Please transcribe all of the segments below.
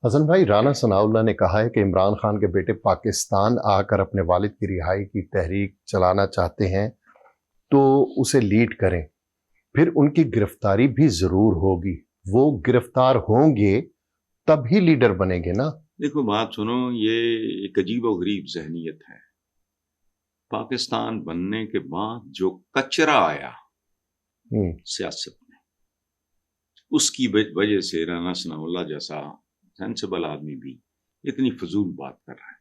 حسن بھائی، رانا ثناءاللہ نے کہا ہے کہ عمران خان کے بیٹے پاکستان آ کر اپنے والد کی رہائی کی تحریک چلانا چاہتے ہیں تو اسے لیڈ کریں، پھر ان کی گرفتاری بھی ضرور ہوگی، وہ گرفتار ہوں گے تب ہی لیڈر بنیں گے نا۔ دیکھو بات سنو، یہ ایک عجیب و غریب ذہنیت ہے۔ پاکستان بننے کے بعد جو کچرا آیا سیاست میں، اس کی وجہ سے رانا ثناءاللہ جیسا سینسیبل آدمی بھی اتنی فضول بات کر رہا ہے۔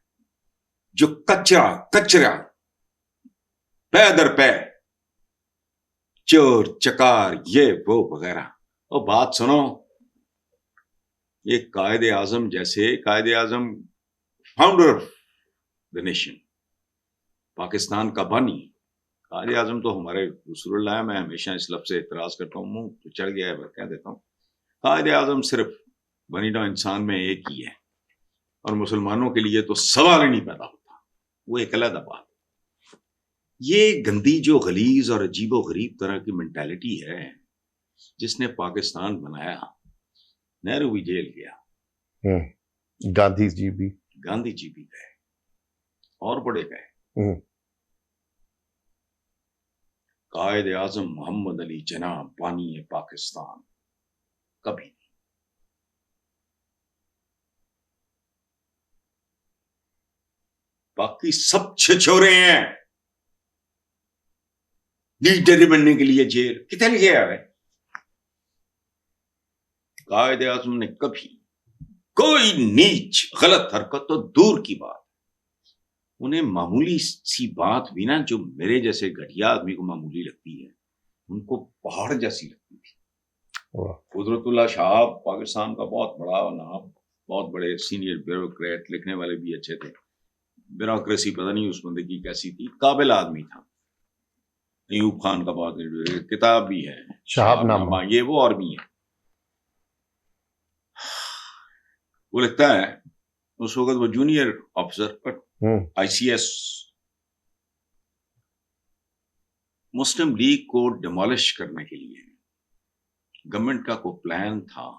جو کچرا پے در پے، چور چکار یہ وہ وغیرہ، اور بات سنو، یہ قائد اعظم جیسے Quaid Azam founder of the nation, Pakistan کا بانی قائد اعظم تو ہمارے رسول اللہ ہے۔ میں ہمیشہ اس لفظ سے اعتراض کرتا ہوں، منہ تو چڑھ گیا ہے کہہ دیتا ہوں، قائد اعظم صرف بنی نوع انسان میں ایک ہی ہے، اور مسلمانوں کے لیے تو سوال ہی نہیں پیدا ہوتا، وہ ایک علیحدہ بات۔ یہ گندی جو غلیظ اور عجیب و غریب طرح کی مینٹیلٹی ہے جس نے پاکستان بنایا۔ نہرو بھی جیل گیا، گاندھی جی بھی گئے، اور بڑے گئے۔ قائد اعظم محمد علی جناح بانی پاکستان کبھی نہیں۔ باقی سب چھچورے ہیں، لیڈر بننے کے لیے جیل کتنے گیا ہے۔ قائد اعظم نے کبھی کوئی نیچ غلط حرکت تو دور کی بات، انہیں معمولی سی بات بھی نا، جو میرے جیسے گھٹیا آدمی کو معمولی لگتی ہے، ان کو پہاڑ جیسی لگتی تھی۔ قدرت اللہ شہاب پاکستان کا بہت بڑا نام، بہت بڑے سینئر بیوروکریٹ، لکھنے والے بھی اچھے تھے، بیوروکریسی پتہ نہیں اس بندے کی کیسی تھی، قابل آدمی تھا۔ ایوب خان کا بہت کتاب بھی ہے، شہاب نامہ، یہ وہ اور بھی ہے۔ وہ لکھتا ہے اس وقت وہ جونیئر آفیسر پر آئی سی ایس، مسلم لیگ کو ڈیمالش کرنے کے لیے گورنمنٹ کا کوئی پلان تھا،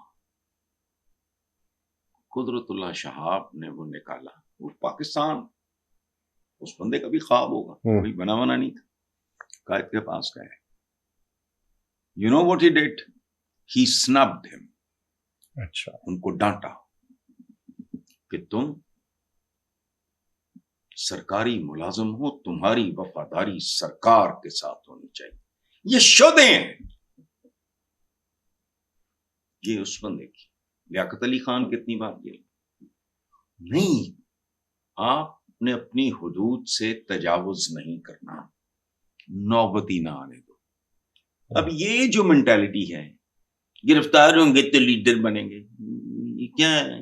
قدرت اللہ شہاب نے وہ نکالا۔ وہ پاکستان اس بندے کا بھی خواب ہوگا، کوئی بنا نہیں تھا، قائد کے پاس گئے۔ You know what he did, he snubbed him, اچھا، ان کو ڈانٹا کہ تم سرکاری ملازم ہو، تمہاری وفاداری سرکار کے ساتھ ہونی چاہیے، یہ شعبے ہیں۔ یہ اس بندے کی لیاقت علی خان کتنی بار یہ نہیں، آپ نے اپنی حدود سے تجاوز نہیں کرنا، نوبتی نہ آنے دو۔ اب یہ جو مینٹالٹی ہے، گرفتار ہوں گے تو لیڈر بنیں گے، یہ کیا ہے؟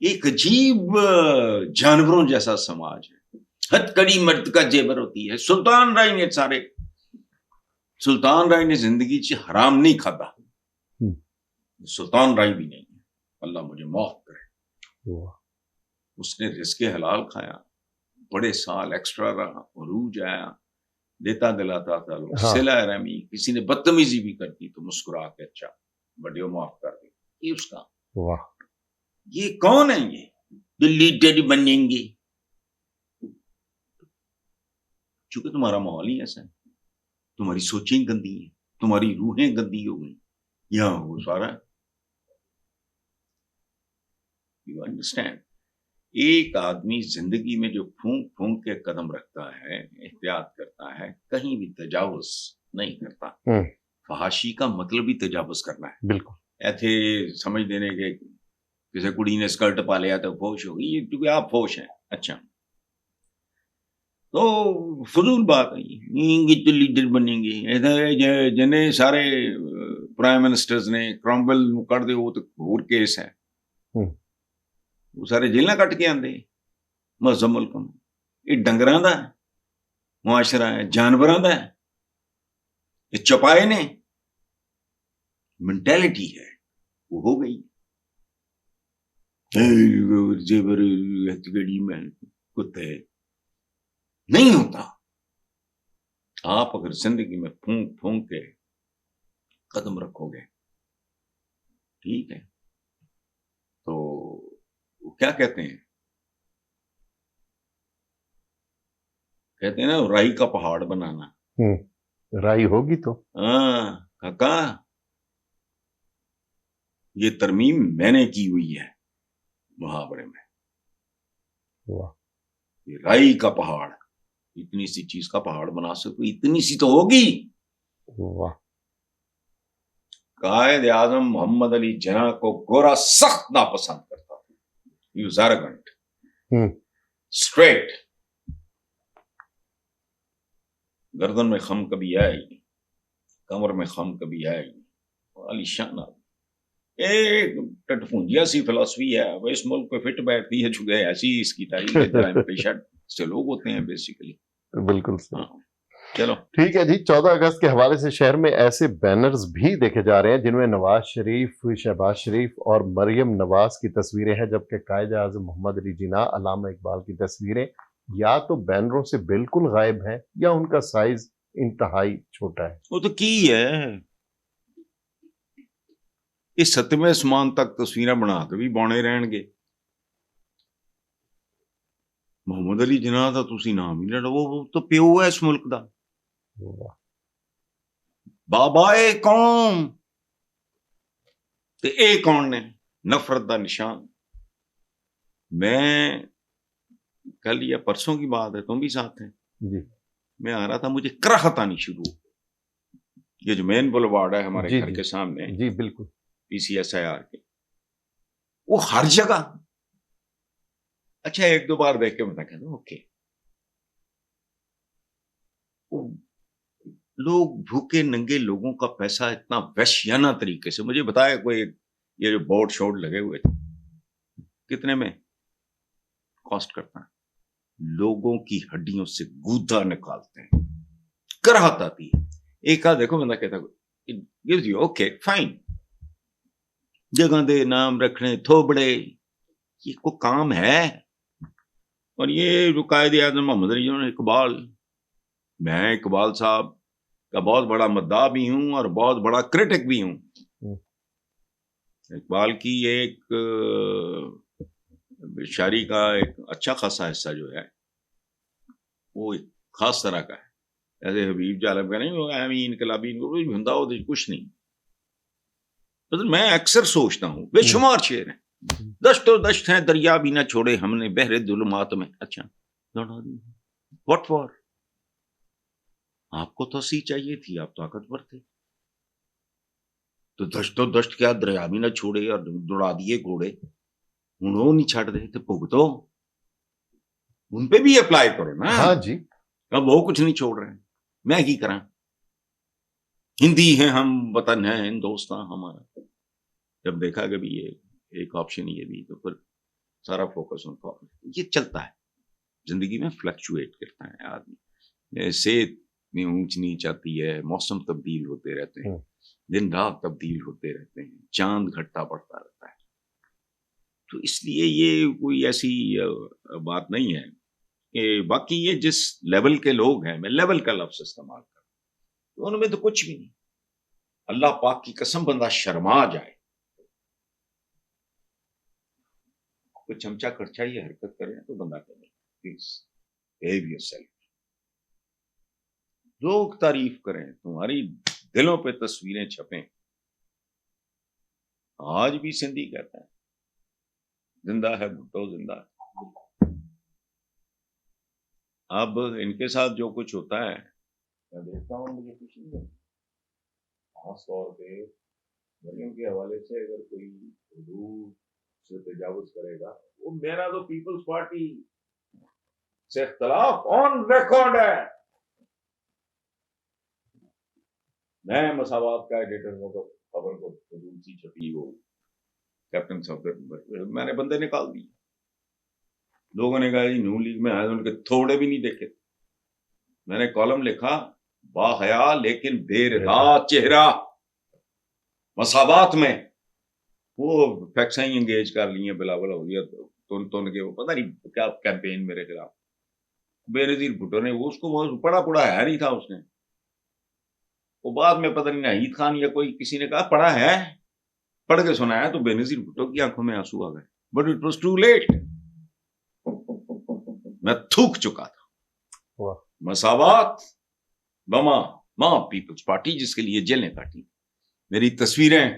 ایک عجیب جانوروں جیسا سماج ہے، ہتھ کڑی مرد کا زیور ہوتی ہے۔ سلطان رائی نے زندگی سے حرام نہیں کھاتا، سلطان رائی بھی نہیں ہے، اللہ مجھے معاف کرے۔ اس نے رزق حلال کھایا، بڑے سال ایکسٹرا رہا، عروج آیا، دیتا دلاتا تھا، صلہ رحمی، کسی نے بدتمیزی بھی کرتی تو مسکرا کے اچھا بڑے معاف کر دی، یہ اس کا۔ یہ کون ہے؟ یہ جو لیڈر بنیں گے؟ چونکہ تمہارا ماحول ہی ایسا ہے، تمہاری سوچیں گندی ہیں، تمہاری روحیں گندی ہو گئی، یہاں وہ سارا یو انڈرسٹینڈ۔ ایک آدمی زندگی میں جو پھونک پھونک کے قدم رکھتا ہے، احتیاط کرتا ہے، کہیں بھی تجاوز نہیں کرتا۔ فحاشی کا مطلب ہی تجاوز کرنا ہے، بالکل ایتھے سمجھ دینے کے کسی کڑی نے اسکرٹ پا لیا تو فوش ہوگی، یہ کیونکہ آپ فوش ہیں۔ اچھا، تو فضول بات ہے، تو لیڈر بنیں گے، جنہیں سارے پرائم منسٹرز نے کرامبل کر دے، وہ تو اور کیس ہے، وہ سارے جیلیں کٹ کے آندے۔ مہذب ملک یہ ڈنگراں دا معاشرہ ہے، جانوراں دا ہے، یہ چپائے نے مینٹیلٹی ہے، وہ ہو گئی میں کتے نہیں ہوتا۔ آپ اگر زندگی میں پھونک پھونک کے قدم رکھو گے ٹھیک ہے، تو وہ کیا کہتے ہیں نا رائی کا پہاڑ بنانا. رائی ہوگی تو ہاں کاکا، یہ ترمیم میں نے کی ہوئی ہے محاورے میں. واہ. یہ رائی کا پہاڑ، اتنی سی چیز کا پہاڑ بنا سکو، اتنی سی تو ہوگی. واہ. قائد اعظم محمد علی جناح کو گورا سخت ناپسند کرتا تھا. He was arrogant. Straight. گردن میں خم کبھی آئے گی، کمر میں خم کبھی آئے گی. علی شان ایک ٹٹپونجیا سی فلسفی ہے، وہ اس ملک پہ فٹ بیٹھتی ہے، چکے ایسی اس کی تاریخ ہے. جرائم پیشہ سے لوگ ہوتے ہیں بیسیکلی. بالکل صحیح. چلو ٹھیک ہے جی. 14 اگست کے حوالے سے شہر میں ایسے بینرز بھی دیکھے جا رہے ہیں جن میں نواز شریف، شہباز شریف اور مریم نواز کی تصویریں ہیں، جبکہ قائد اعظم محمد علی جناح، علامہ اقبال کی تصویریں یا تو بینروں سے بالکل غائب ہیں یا ان کا سائز انتہائی چھوٹا ہے. وہ تو کی ہے، اس 7ویں آسمان تک تصویریں بنا کے بھی بانے رہن گے. محمد علی جناح دا تسی نام ہی لڑا، وہ تو پیو ہے اس ملک دا، بابا قوم. تے اے کون نے؟ نفرت دا نشان. میں کل یا پرسوں کی بات ہے، تم بھی ساتھ ہیں جی. میں آ رہا تھا، مجھے کراہت آنی شروع ہو. یہ جو مین بولوارڈ ہے ہمارے جی گھر جی کے سامنے، جی بالکل. PCSIR کے، وہ ہر جگہ. اچھا ایک دو بار دیکھ کے میں کہتا ہوں اوکے، لوگ بھوکے ننگے لوگوں کا پیسہ اتنا وحشیانہ طریقے سے، مجھے بتایا کوئی، یہ جو بورڈ شورڈ لگے ہوئے تھے کتنے میں کاسٹ کرتا ہے، لوگوں کی ہڈیوں سے گودا نکالتے ہیں. کراہت آتی ہے. ایک دیکھو بندہ کہتا ہے اوکے فائن، جگہ دے نام رکھنے تھوبڑے، یہ کو کام ہے. اور یہ جو قائد اعظم محمد علی جناح، اقبال، میں اقبال صاحب کا بہت بڑا مداح بھی ہوں اور بہت بڑا کرٹک بھی ہوں. اقبال کی ایک شاعری کا ایک اچھا خاصا حصہ جو ہے وہ ایک خاص طرح کا ہے، ایسے حبیب جالب کا نہیں، وہ انقلابی ہندا ہو کچھ نہیں. میں اکثر سوچتا ہوں، بے شمار شعر ہیں، دشت و دشت ہیں دریا بھی نہ چھوڑے ہم نے بحر ظلمات میں. اچھا واٹ فار؟ آپ کو توسیع چاہیے تھی، آپ طاقتور تھے، تو دشت و دشت کیا دریا بھی نہ چھوڑے اور دوڑا دیے گھوڑے، انہوں نہیں چھڑ دے تو بھگتو، ان پہ بھی اپلائی کرو نا. ہاں جی. اب وہ کچھ نہیں چھوڑ رہے ہیں، میں کی کرا. ہندی ہیں ہم، وطن ہے ہندوستان ہمارا. جب دیکھا کہ بھی یہ ایک آپشن یہ بھی، تو پھر سارا فوکس ان کو. یہ چلتا ہے زندگی میں، فلکچویٹ کرتا ہے آدمی، صحت میں اونچ نیچ آتی ہے، موسم تبدیل ہوتے رہتے ہیں، دن رات تبدیل ہوتے رہتے ہیں، چاند گھٹتا بڑھتا رہتا ہے. تو اس لیے یہ کوئی ایسی بات نہیں ہے کہ باقی یہ جس لیول کے لوگ ہیں، میں لیول کا لفظ استعمال کروں تو ان میں تو کچھ بھی نہیں. اللہ پاک کی قسم بندہ شرما جائے، کوئی چمچا کرچا یہ حرکت کرے تو بندہ کرے پلیز behave yourself. لوگ تعریف کریں، تمہاری دلوں پہ تصویریں چھپیں. آج بھی سندھی کہتا ہے زندہ ہے بھٹو زندہ ہے. اب ان کے ساتھ جو کچھ ہوتا ہے میں دیکھتا ہوں، مجھے کچھ نہیں ہے. خاص طور پہ مریم کے حوالے سے اگر کوئی حدود سے تجاوز کرے گا، وہ میرا تو پیپلز پارٹی سے اختلاف آن ریکارڈ ہے. میں مساوات کا ایڈیٹر ہوں تو خبر کو حدود سی چھپی، وہ کیپٹن صاحب میں نے بندے نکال دی. لوگوں نے کہا جی نون لیگ میں آئے، ان کے تھوڑے بھی نہیں دیکھے. میں نے کالم لکھا، با حیا لیکن بے رضا چہرہ مساوات میں. وہ فیکسیں ہی انگیج کر لی ہیں، بلاول ہو گیا تن کے، وہ پتہ نہیں کیا کیمپین میرے خلاف. بے نظیر بھٹو نے وہ اس کو پڑھا ہے نہیں تھا اس نے. وہ بعد میں پتہ نہیں ناہید خان یا کوئی کسی نے کہا پڑھا ہے، پڑھ کے سنایا تو بے نظیر بھٹو کی آنکھوں میں آنسو آ گئے. But it was too late. میں تھوک چکا تھا. واہ. مساوات بما ماں پیپلز پارٹی جس کے لیے جیلیں کاٹی. میری تصویریں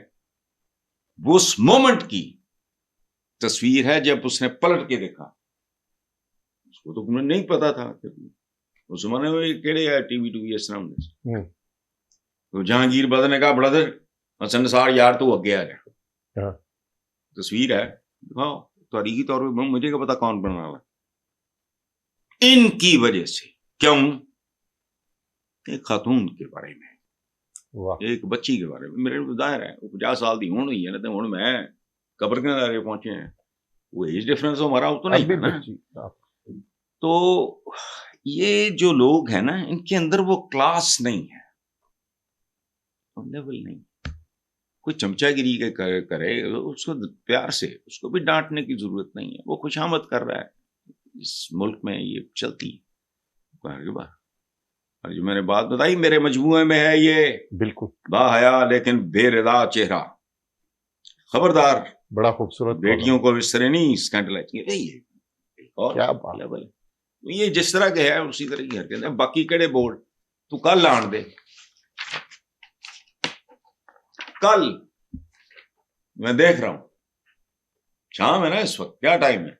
وہ اس مومنٹ کی تصویر ہے جب اس نے پلٹ کے دیکھا. اس کو تو نہیں پتا تھا اس زمانے میں کہڑے ہے ٹی وی اس طرح. تو جہانگیر بدر نے کہا بردر حسن نثار یار تو اگے آ جائے. تصویر ہے ہاں تاریخی طور پہ مجھے کیا پتا کون بنا ہوا. ان کی وجہ سے کیوں ایک خاتون کے بارے میں ایک بچی کے بارے میں میرے ظاہر ہے 50 سال دی ہون ہوئی ہے نا. ہوں میں قبر کے نظارے پہنچے ہیں وہ ایج ڈفرنس ہمارا تو نہیں ہے نا. تو یہ جو لوگ ہیں نا ان کے اندر وہ کلاس نہیں ہے لیول نہیں. کوئی چمچا گیری کرے اس کو پیار سے اس کو بھی ڈانٹنے کی ضرورت نہیں ہے. وہ خوشامد کر رہا ہے اس ملک میں یہ چلتی ہے. اور جو میں نے بات بتائی میرے مجموعے میں ہے یہ بالکل با حیا لیکن بے رضا چہرہ. خبردار بڑا خوبصورت بیٹیوں کو اس طرح نہیں اسکینڈلائز اور لیول. یہ جس طرح کے ہے اسی طرح کی حرکت ہے. باقی کہڑے بورڈ تو کل آن دے. کل میں دیکھ رہا ہوں شام ہے نا اس وقت کیا ٹائم ہے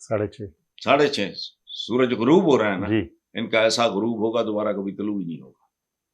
6:30 6:30 سورج غروب ہو رہا ہے نا. جی ان کا ایسا غروب ہوگا دوبارہ کبھی طلوع ہی نہیں ہوگا.